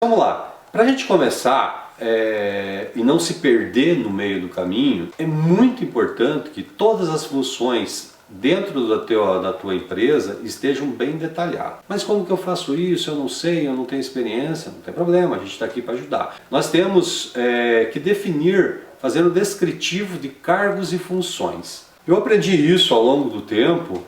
Vamos lá, para a gente começar e não se perder no meio do caminho, é muito importante que todas as funções dentro da tua empresa estejam bem detalhadas. Mas como que eu faço isso? Eu não sei, eu não tenho experiência, não tem problema, a gente está aqui para ajudar. Nós temos que definir, fazer um descritivo de cargos e funções. Eu aprendi isso ao longo do tempo,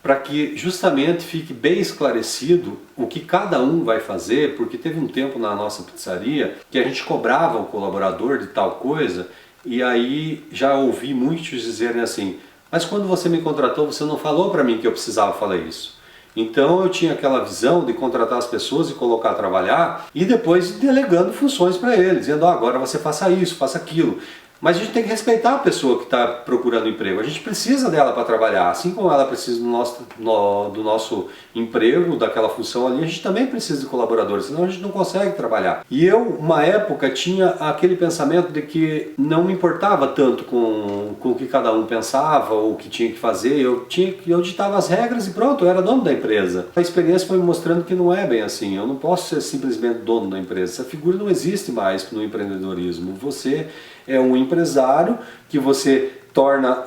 para que justamente fique bem esclarecido o que cada um vai fazer, porque teve um tempo na nossa pizzaria que a gente cobrava o colaborador de tal coisa, e aí já ouvi muitos dizerem assim: mas quando você me contratou, você não falou para mim que eu precisava falar isso. Então eu tinha aquela visão de contratar as pessoas e colocar a trabalhar e depois delegando funções para eles, dizendo: agora você faça isso, faça aquilo. Mas a gente tem que respeitar a pessoa que está procurando emprego. A gente precisa dela para trabalhar. Assim como ela precisa do nosso emprego, daquela função ali, a gente também precisa de colaboradores, senão a gente não consegue trabalhar. E eu, uma época, tinha aquele pensamento de que não me importava tanto com o que cada um pensava ou o que tinha que fazer. Eu ditava as regras e pronto, eu era dono da empresa. A experiência foi me mostrando que não é bem assim. Eu não posso ser simplesmente dono da empresa. Essa figura não existe mais no empreendedorismo. Você é um empresário que você torna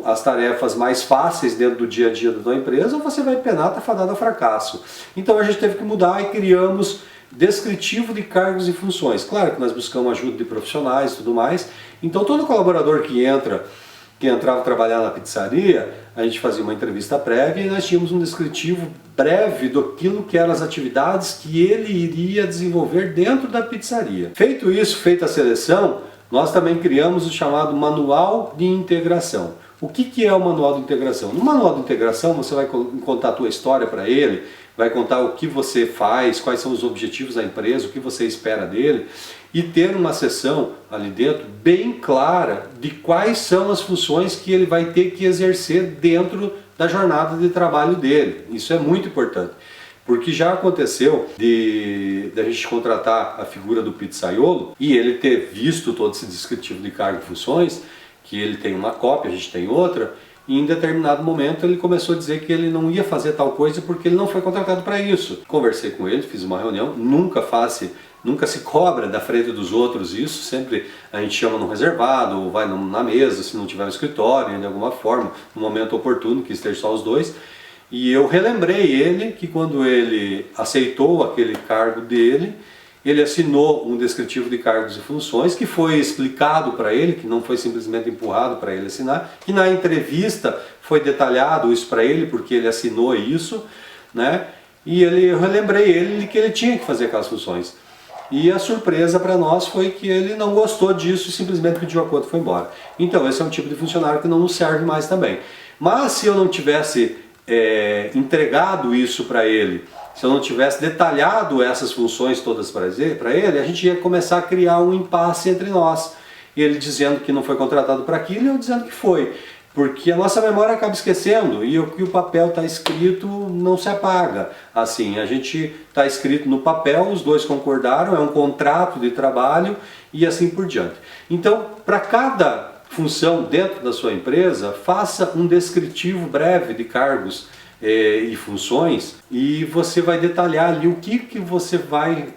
as tarefas mais fáceis dentro do dia a dia da tua empresa, ou você vai penar, tá fadado ao fracasso. Então a gente teve que mudar e criamos descritivo de cargos e funções. Claro que nós buscamos ajuda de profissionais e tudo mais. Então todo colaborador que entrava a trabalhar na pizzaria, a gente fazia uma entrevista prévia e nós tínhamos um descritivo breve daquilo que eram as atividades que ele iria desenvolver dentro da pizzaria. Feito isso, feita a seleção, nós também criamos o chamado Manual de Integração. O que é o Manual de Integração? No Manual de Integração você vai contar a tua história para ele, vai contar o que você faz, quais são os objetivos da empresa, o que você espera dele, e ter uma seção ali dentro bem clara de quais são as funções que ele vai ter que exercer dentro da jornada de trabalho dele. Isso é muito importante. Porque já aconteceu de a gente contratar a figura do pizzaiolo e ele ter visto todo esse descritivo de cargo e funções, que ele tem uma cópia, a gente tem outra, e em determinado momento ele começou a dizer que ele não ia fazer tal coisa porque ele não foi contratado para isso. Conversei com ele, fiz uma reunião, nunca se cobra da frente dos outros isso, sempre a gente chama no reservado, ou vai na mesa, se não tiver no escritório, de alguma forma, no momento oportuno, que esteja só os dois. E eu relembrei ele que quando ele aceitou aquele cargo dele, ele assinou um descritivo de cargos e funções que foi explicado para ele, que não foi simplesmente empurrado para ele assinar, que na entrevista foi detalhado isso para ele, porque ele assinou isso, né? E eu relembrei ele que ele tinha que fazer aquelas funções. E a surpresa para nós foi que ele não gostou disso e simplesmente pediu a conta e foi embora. Então esse é um tipo de funcionário que não nos serve mais também. Mas se eu não tivesse entregado isso para ele, se eu não tivesse detalhado essas funções todas para ele, a gente ia começar a criar um impasse entre nós. Ele dizendo que não foi contratado para aquilo e eu dizendo que foi. Porque a nossa memória acaba esquecendo e o que o papel está escrito não se apaga. Assim, a gente está escrito no papel, os dois concordaram, é um contrato de trabalho e assim por diante. Então, para cada função dentro da sua empresa, faça um descritivo breve de cargos e funções e você vai detalhar ali o que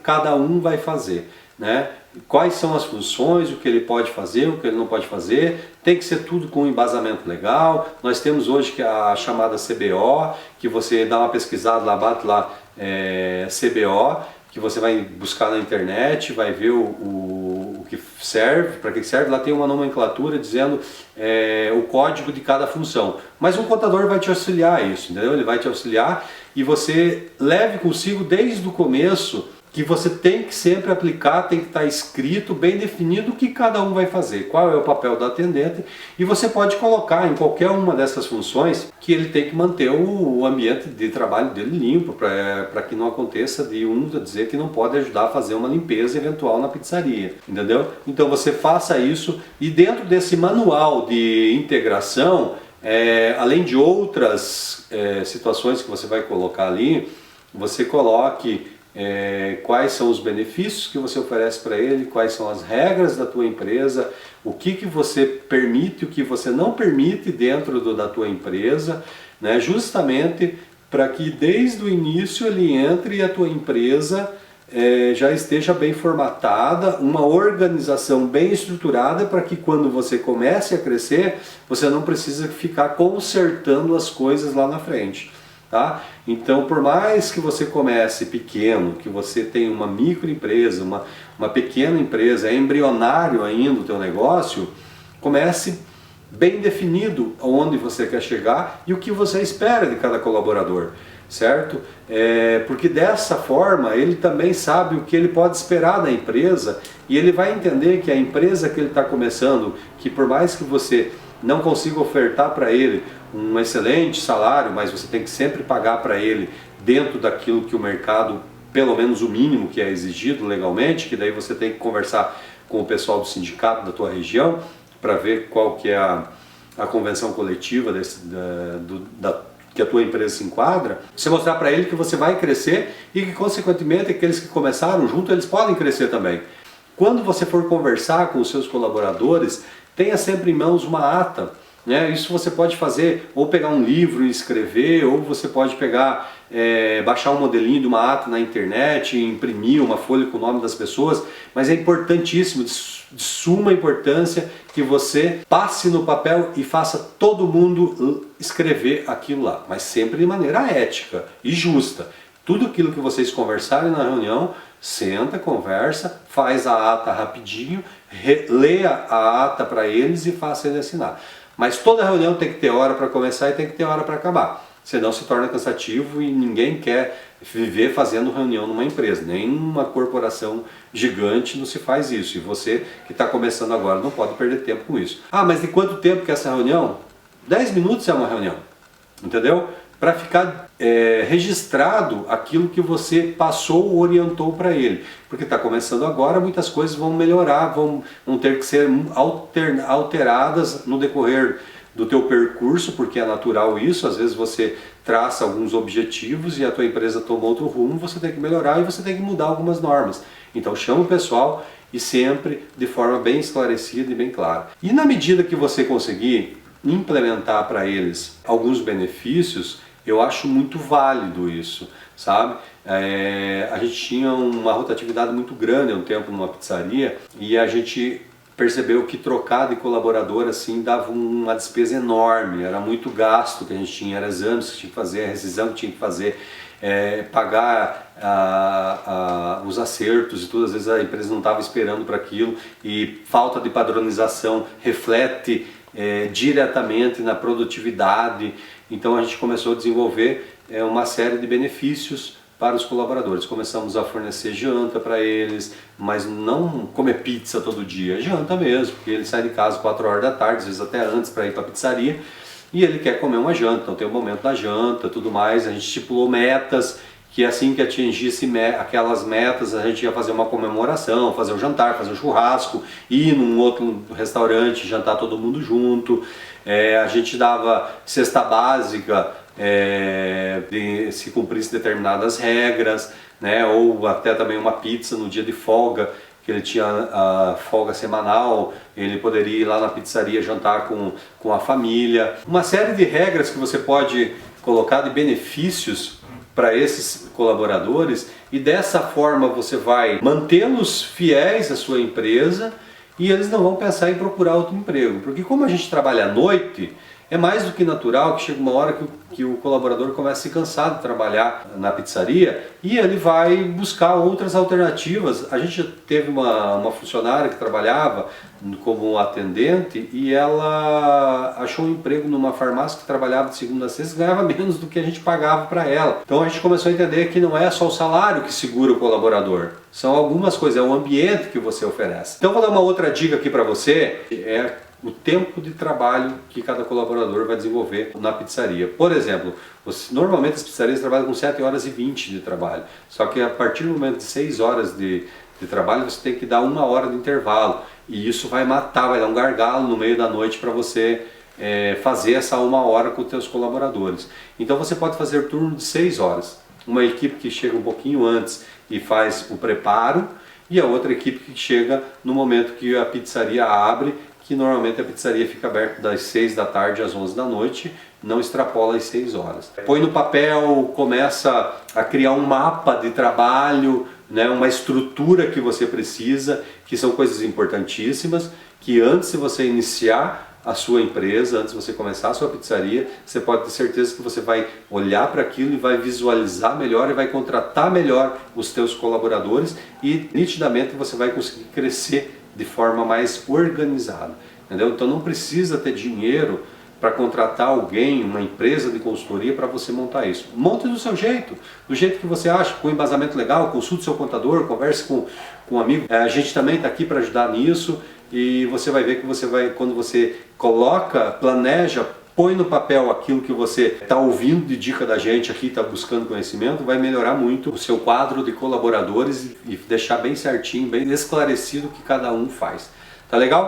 cada um vai fazer, né? Quais são as funções, o que ele pode fazer, o que ele não pode fazer, tem que ser tudo com embasamento legal. Nós temos hoje que a chamada CBO, que você dá uma pesquisada lá, bate lá CBO, que você vai buscar na internet, vai ver o que serve, para que serve. Lá tem uma nomenclatura dizendo o código de cada função. Mas um contador vai te auxiliar a isso, entendeu? Ele vai te auxiliar e você leve consigo desde o começo que você tem que sempre aplicar, tem que estar escrito, bem definido o que cada um vai fazer, qual é o papel do atendente, e você pode colocar em qualquer uma dessas funções que ele tem que manter o ambiente de trabalho dele limpo, para que não aconteça de um dizer que não pode ajudar a fazer uma limpeza eventual na pizzaria, entendeu? Então você faça isso e dentro desse manual de integração, além de outras situações que você vai colocar ali, você coloque quais são os benefícios que você oferece para ele, quais são as regras da tua empresa, o que você permite, o que você não permite dentro da tua empresa, né, justamente para que desde o início ele entre e a tua empresa já esteja bem formatada, uma organização bem estruturada para que quando você comece a crescer, você não precisa ficar consertando as coisas lá na frente. Tá? Então, por mais que você comece pequeno, que você tenha uma microempresa, uma pequena empresa, é embrionário ainda o teu negócio, comece bem definido aonde você quer chegar e o que você espera de cada colaborador, certo? Porque dessa forma ele também sabe o que ele pode esperar da empresa e ele vai entender que a empresa que ele está começando, que por mais que você não consiga ofertar para ele um excelente salário, mas você tem que sempre pagar para ele dentro daquilo que o mercado, pelo menos o mínimo que é exigido legalmente, que daí você tem que conversar com o pessoal do sindicato da tua região para ver qual que é a convenção coletiva que a tua empresa se enquadra, você mostrar para ele que você vai crescer e que consequentemente aqueles que começaram junto, eles podem crescer também. Quando você for conversar com os seus colaboradores, tenha sempre em mãos uma ata. Isso você pode fazer, ou pegar um livro e escrever, ou você pode pegar, baixar um modelinho de uma ata na internet, imprimir uma folha com o nome das pessoas, mas é importantíssimo, de suma importância, que você passe no papel e faça todo mundo escrever aquilo lá, mas sempre de maneira ética e justa. Tudo aquilo que vocês conversarem na reunião, senta, conversa, faz a ata rapidinho, leia a ata para eles e faça ele assinar. Mas toda reunião tem que ter hora para começar e tem que ter hora para acabar. Senão se torna cansativo e ninguém quer viver fazendo reunião numa empresa. Nem numa corporação gigante não se faz isso. E você que está começando agora não pode perder tempo com isso. Ah, mas de quanto tempo que é essa reunião? 10 minutos é uma reunião. Entendeu? Para ficar registrado aquilo que você passou ou orientou para ele. Porque está começando agora, muitas coisas vão melhorar, vão ter que ser alteradas no decorrer do teu percurso, porque é natural isso. Às vezes você traça alguns objetivos e a tua empresa toma outro rumo, você tem que melhorar e você tem que mudar algumas normas. Então chama o pessoal e sempre de forma bem esclarecida e bem clara. E na medida que você conseguir implementar para eles alguns benefícios, eu acho muito válido isso, sabe? A gente tinha uma rotatividade muito grande há um tempo numa pizzaria e a gente percebeu que trocar de colaborador assim dava uma despesa enorme, era muito gasto que a gente tinha, era exames que tinha que fazer, rescisão que tinha que fazer, pagar os acertos e tudo, às vezes a empresa não estava esperando para aquilo e falta de padronização reflete diretamente na produtividade. Então a gente começou a desenvolver uma série de benefícios para os colaboradores. Começamos a fornecer janta para eles, mas não comer pizza todo dia, janta mesmo, porque ele sai de casa 4 horas da tarde, às vezes até antes, para ir para a pizzaria, e ele quer comer uma janta, então tem o momento da janta, tudo mais. A gente estipulou metas, que assim que atingisse aquelas metas, a gente ia fazer uma comemoração, fazer um jantar, fazer um churrasco, ir num outro restaurante, jantar todo mundo junto. A gente dava cesta básica, se cumprisse determinadas regras, né? Ou até também uma pizza no dia de folga, que ele tinha a folga semanal, ele poderia ir lá na pizzaria jantar com a família. Uma série de regras que você pode colocar de benefícios para esses colaboradores, e dessa forma você vai mantê-los fiéis à sua empresa e eles não vão pensar em procurar outro emprego. Porque como a gente trabalha à noite, é mais do que natural que chega uma hora que o colaborador começa a se cansar de trabalhar na pizzaria e ele vai buscar outras alternativas. A gente teve uma funcionária que trabalhava como atendente e ela achou um emprego numa farmácia que trabalhava de segunda a sexta e ganhava menos do que a gente pagava para ela. Então a gente começou a entender que não é só o salário que segura o colaborador, são algumas coisas, é o ambiente que você oferece. Então vou dar uma outra dica aqui para você, o tempo de trabalho que cada colaborador vai desenvolver na pizzaria. Por exemplo, normalmente as pizzarias trabalham com 7 horas e 20 de trabalho, só que a partir do momento de 6 horas de trabalho você tem que dar 1 hora de intervalo, e isso vai matar, vai dar um gargalo no meio da noite para você fazer essa 1 hora com os seus colaboradores. Então você pode fazer turno de 6 horas, uma equipe que chega um pouquinho antes e faz o preparo, e a outra equipe que chega no momento que a pizzaria abre, que normalmente a pizzaria fica aberta das 6 da tarde às 11 da noite, não extrapola as 6 horas. Põe no papel, começa a criar um mapa de trabalho né, uma estrutura que você precisa, que são coisas importantíssimas, que antes de você iniciar a sua empresa, antes de você começar a sua pizzaria, você pode ter certeza que você vai olhar para aquilo e vai visualizar melhor e vai contratar melhor os teus colaboradores e nitidamente você vai conseguir crescer de forma mais organizada, entendeu? Então não precisa ter dinheiro para contratar alguém, uma empresa de consultoria para você montar isso. Monte do seu jeito, do jeito que você acha, com embasamento legal, consulte seu contador, converse com um amigo. A gente também está aqui para ajudar nisso e você vai ver que você vai, quando você coloca, planeja, põe no papel aquilo que você está ouvindo de dica da gente aqui, está buscando conhecimento, vai melhorar muito o seu quadro de colaboradores e deixar bem certinho, bem esclarecido o que cada um faz. Tá legal?